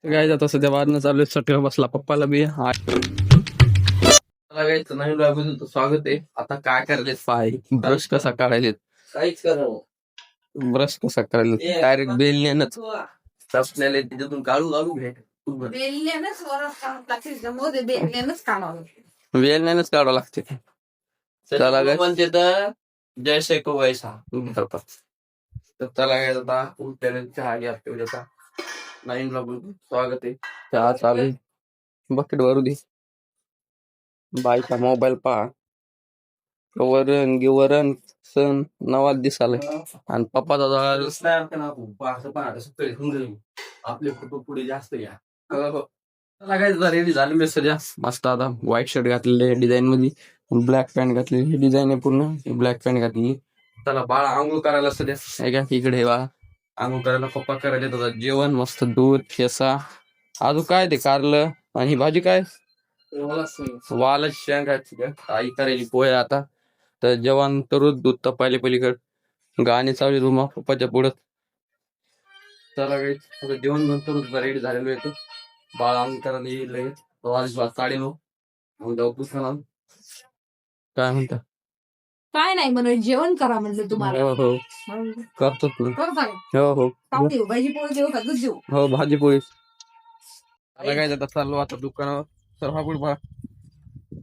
काय जात सध्या वारणं चालू आहे. सटका बसला पप्पाला बी लागायचं नवीन बायकोचं तर स्वागत आहे. आता काय करायले पाय ब्रश कसा काढायले, काहीच करा ब्रश कसा करायला डायरेक्ट बेलण्यानच आपल्याला त्याच्यातून काढू काढू घ्या. बेलण्यानंच वरच काढावं लागते. त्याच्यामध्ये बेलण्यानंच काढावं लागते. बेलण्यानच काढावं लागते. चला काय म्हणते तर जैसे को वैसा तर चला काय आता उठल्याने चहा घ्या तेवढ्याचा नवीन बाबू स्वागत आहे. चहा चालू आहे. बकेट भरू दे. बाईचा मोबाईल पहा. वरण गिवरण सण नवाज दिसालाय आणि पप्पा दादा आपले फोटो पुढे जास्त घ्या. लागायचं रेडी झालेले सध्या मस्त. आता व्हाईट शर्ट घातलेले डिझाईन मध्ये, ब्लॅक पॅन्ट घातलेली डिझाईन आहे पूर्ण. ब्लॅक पॅन्ट घातली. त्याला बाळा आंघोळ करायला सध्या आहे का इकडे बाळा आंघोळ करायला पप्पा करायला येतात. जेवण मस्त दूध ठेसा अजून काय ते कारलं आणि ही भाजी काय वाला शेंगाची आई करायची पोहे. आता तर जेवण करू दूध तपायले पलीकड गाणी चालू रूमा पप्पाच्या पुढं. चला काही आता जेवण बनतो रेडी झालेलो येतो. बाळ आंघोळ करायला येईल लगेच 9:09 मग जाऊ पुस्तकाला. काय म्हणता? काय नाही म्हणून जेवण करा म्हणलं तुम्हाला. हो हो मग करतो तू. करता का? हो हो खाऊ देऊ भाजी पोळी देऊ का दूध देऊ? हो भाजी पोळी. मला काय आता चाललो आता दुकानावर. तर हा कुठं बघा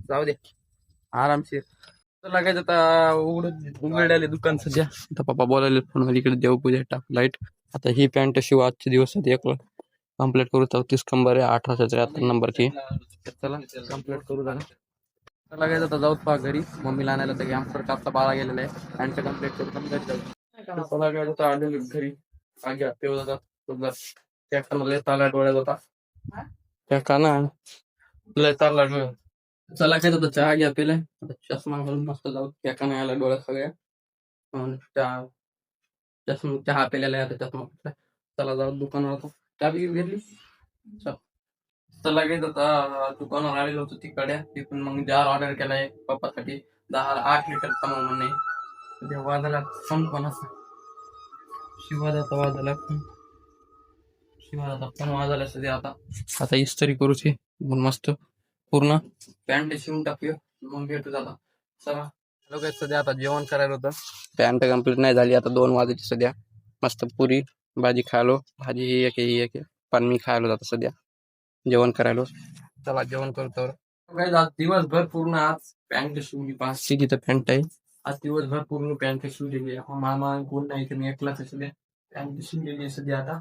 जाऊ दे आरामशीर. तर लागायचं आता उघडले दुकान सध्या. आता पप्पा बोलायले फोन इकडे देवपूजा टाक लाईट. आता ही पॅन्ट शिव आजचे दिवस एक कम्प्लीट करू. 34 कंबर आहे 1873 नंबरची. चला कम्प्लीट करू जरा. तर लागायचं आता जाऊत पहा घरी मम्मीला आणायला. तर आमचा कापचा बाळा गेलेला आहे पॅन्ट कम्प्लीट करू पण घरी जाऊ. चला काय होता आले घरी आग्या तेव्हा जातात त्या कानाला ताला डोळ्यात होता. त्या काना लय तारला डोळ्यात. चला काय होतं चहा घ्या पिलाय. आता चष्मा घालून मस्त जाऊ त्या काना यायला डोळ्यात सगळ्या. चष्मा चहा पिलेला आहे आता चष्मा. चला जाऊ दुकानावर चहा बी घेतली. चला काय आता दुकानावर आलेलो होतो तिकडे तिथून मग जार ऑर्डर केलाय पप्पासाठी 8 लिटरचा म्हणणे वाजायला संपना शिवादाचा वाजायला शिवादाचा पण वाजायला सध्या. आता इस्त्री करूची मस्त पूर्ण पॅन्ट शिवून टाकूया मग भेटू जाता. चला लोक सध्या आता जेवण करायला होतं. पॅन्ट कम्प्लीट नाही झाली. आता 2 वाजायची सध्या. मस्त पुरी भाजी खायलो. भाजी ही एक पण मी खायलो जातो सध्या जेवण करायला. चला जेवण करतो. दिवसभर पूर्ण आज पॅन्ट शिवली 5ची तिथं पॅन्ट आहे. आज दिवसभर पूर्ण पॅन्ट शिवलेली आहे. मामा कोण नाही तर मी एकलाच सध्या पॅन्ट शिवलेली आहे सध्या.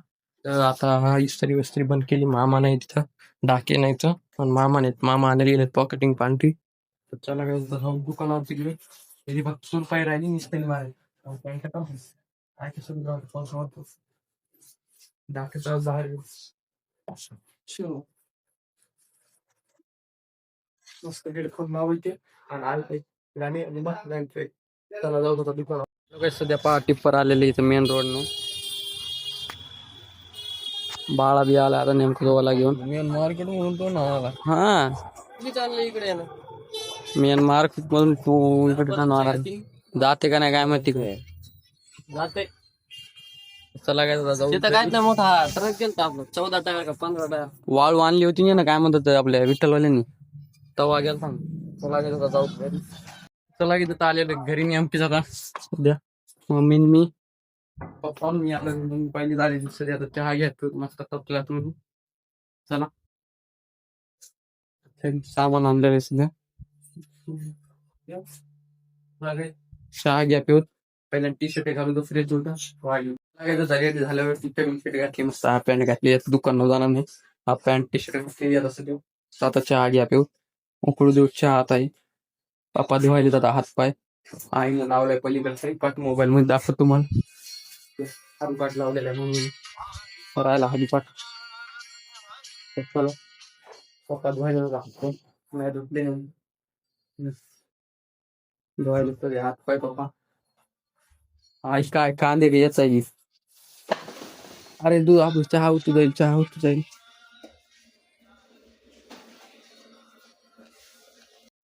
आता हा इस्त्री विस्त्री बंद केली. मामा नाही तिथं डाके नाही तर पण मामा नाहीत. मामा आणायला गेलेत पॉकेटिंग पांढरी. तर चला काय दुकानावर तिकडे तरी फक्त सुरपाई राहिली निसतली मारायला पॅन्ट डाकेचा बाहेर मस्त हेडफोन लावायचे आणि आले गाणी आणि मस्त जायचंय. त्याला जाऊ होता दुकानावर. सध्या पहा टिप्पर आलेले इथं मेन रोडनं. बाळा बी आला आता नेमकं गोवाला घेऊन. मेन मार्केट म्हणतो ना हा चाललं इकडे ना मेन मार्केट मधून तू इकडे जाते का नाही काय माहिती काय जाते. चला काय जाऊ काय नाही मोठा ट्रक गेलता आपलं 14 टायर का 15 टायर वाळू आणली होती ना काय म्हणतात आपल्या विठ्ठलवाल्यांनी तवा गेलता. चला गेला जाऊ चला की तिथं आलेले घरी नेमकीच आता सध्या मम्मी मी पप्पा मी आता पहिली झाली सध्या. आता चहा घ्यायचो मस्त तपला तुम्ही. चला सामान आणलेलं सध्या. चहा घ्या पिऊत पहिल्या टी शर्ट घालून फ्रेश होता झाल्यावर शर्ट घातली मस्त. हा पॅन्ट घातली दुकानावर जाणार नाही. हा पॅन्ट टी शर्ट घातली आता चहा घ्या पिऊ उकळू देऊ चहा. आता पप्पा धुवायले जातात हात पाय. आईने लावलाय पलीकडे पाठ मोबाईल मध्ये दाखवतो तुम्हाला. हरिपाठ लावलेला आहे म्हणून राहायला हरिपाठ. चला पप्पा धुवायला लागतो नाही धुतले धुवायला हात पाय पप्पा. आई काय कांदे याच आहे. अरे दूध आपण चहा होतो जाईल चहा होतो जाईल.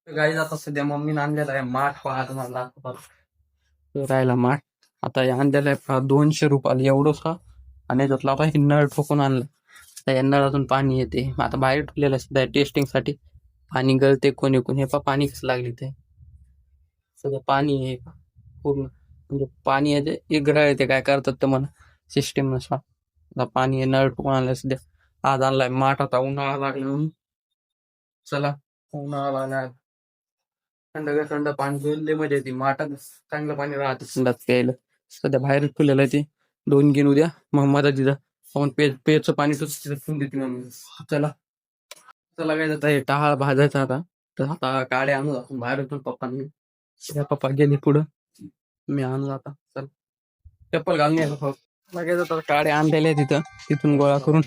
गाई जाता सध्या मम्मीने आणलेला आहे माठ पाहत मला राहायला माठ. आता आणलेला आहे 200 रुपयाला एवढं का आणि त्यातला आता नळ ठोकून आणलं. आता या नळातून पाणी येते आता बाहेर ठेवलेलं सध्या टेस्टिंग साठी पाणी गळते कोणी कोणी हे पा पाणी कसं लागले ते सगळं पाणी आहे पूर्ण म्हणजे पाणी येते एक ग्रह येते काय करतात तर मला सिस्टीम नसा आता पाणी आहे नळ टुकून आणलं सध्या आज आणलाय माठ आता उन्हाळा लागला म्हणून चला उन्हाळा लागला थंड पाणी पिऊन मजा येते माठात चांगलं पाणी राहते थंडात प्यायला सध्या बाहेर ठेवलेलं आहे ते 2 घेऊन उद्या मग माझा तिथं आपण पेचं पाणी ठेवून देते मम्मी चला चला काय जात आहे टहाळ भाजायचा आता तर आता काड्या आणू आपण बाहेर होतो पप्पांनी पप्पा गेले पुढं मी आणू आता चल चप्पल घालून यायला भाऊ काय जातात काड्या आणलेल्या आहेत तिथं तिथून गोळा करून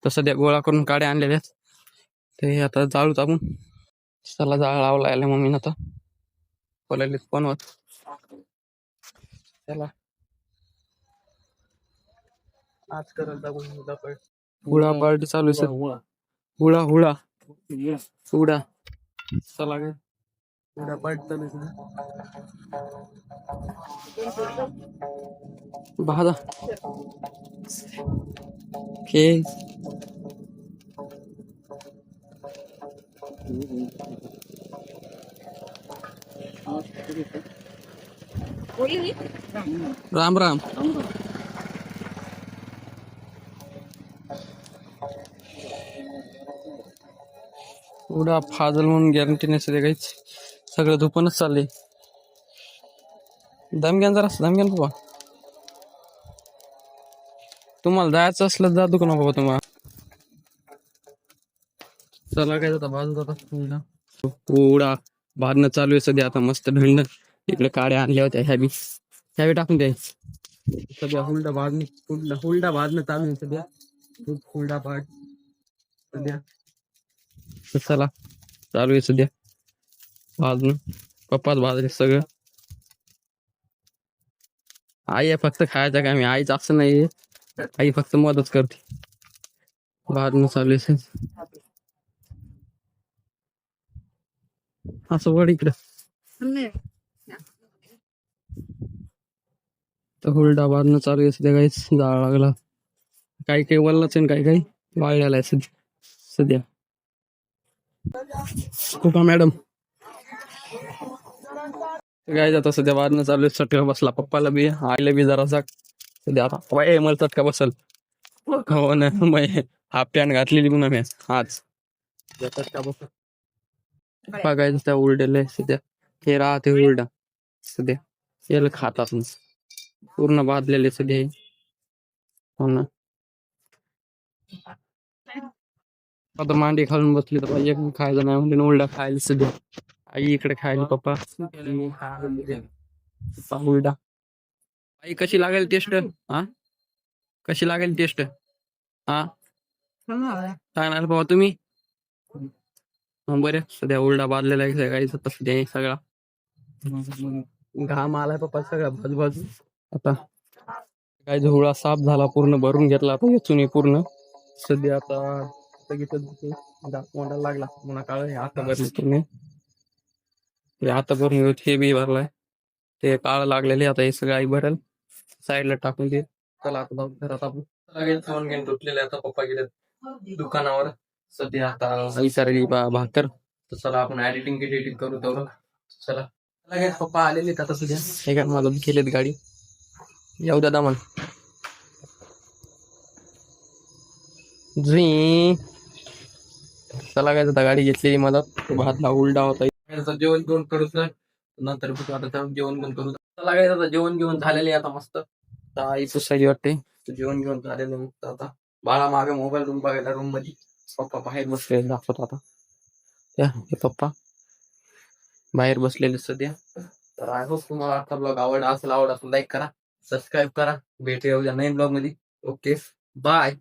तर सध्या गोळा करून काड्या आणलेल्या आहेत ते आता जाळू टाकून चला जाळ लावला यायला मम्मीनं आता बोलायला पण होत चला आज करत जाऊन हुळा पार्टी चालू आहे हुळा हुळा हुडा चला काय हुडा पार्टी चालू आहे भाजा के राम राम उडा फाजल म्हणून गॅरंटी नसते काहीच सगळं धुपूनच चाललंय दम घ्या जरा दम घ्या बाबा तुम्हाला जायचं असलं जातो का ना बाबा तुम्हाला चला काय जाता बाजू जाता उडा भारणं चालू आहे सध्या आता मस्त ढळणं इकडे काड्या आणल्या होत्या ह्यावी टाकून द्याय सध्या हुलडा भाजणं चालू आहे सध्या हुलडा पाठ सध्या चला चालू आहे सध्या भाजणं पप्पाच भाजले सगळं आई आहे फक्त खायचं का मी आईच असं नाही आई फक्त मदत करते भाजणं चालू आहे असं वड इकडं तर हुलडा भाजणं चालू आहे सध्या काहीच जाळ लागला काही काही वल्लाच आहे काही काही वाळलेला आहे सध्या कुठं मॅडम काय जातं सध्या भाजणं चालू आहे चटका बसला पप्पाला बी आईला बी जरा सध्या आता मला चटका बसल हो ना मग हाफ पॅन्ट घातलेली पुन्हा मी आज चटका बसल बघायचं त्या उलटेल सध्या हे राहते उलटा सध्या याला खातात पूर्ण भाजलेले सध्या हो ना आता मांडी खालून बसली तर एक खायचं नाही म्हणजे उलटा खायला सध्या आई इकडे खायला पप्पा उलटा आई कशी लागेल टेस्ट हा कशी लागेल टेस्ट हा सांगणार बाबा तुम्ही बरे सध्या उलटा बाजलेला आहे सगळा सगळा घाम आलाय पप्पा सगळा बाजू आता काय झोळा साफ झाला पूर्ण भरून घेतला आता याचून पूर्ण सध्या आता मोंडाला लागला पुन्हा काळ आता भरले पूर्ण आता भरून हे बी भरलाय ते काळ लागलेले आता हे सगळं आई भरेल साईडला टाकून दे चला आता घरात आपण तुटलेले आता पप्पा गेले दुकानावर सध्या आता विचारली भाकर तर चला आपण एडिटिंग करू तेवढं चला लगेच पप्पा आलेले आता सध्या हे काय मला गेलेत गाडी येऊ दादा म्हण चला काय आता गाडी घेतलेली मला भातला उलटा होता जेवण घेऊन करू नंतर आता जेवण पण करू चला काय आता जेवण घेऊन झालेले आता मस्त आई पुसायची वाटते जेवण घेऊन झालेलं मस्त आता बाळा मागे मोबाईल रूम बघायला रूम मध्ये पप्पा बाहेर बसलेले दाखवत आता हे पप्पा बाहेर बसलेले सध्या तर आय होप तुम्हाला आता ब्लॉग आवड असेल लाईक करा सबस्क्राईब करा भेटूया उद्या नवीन ब्लॉग मध्ये ओके बाय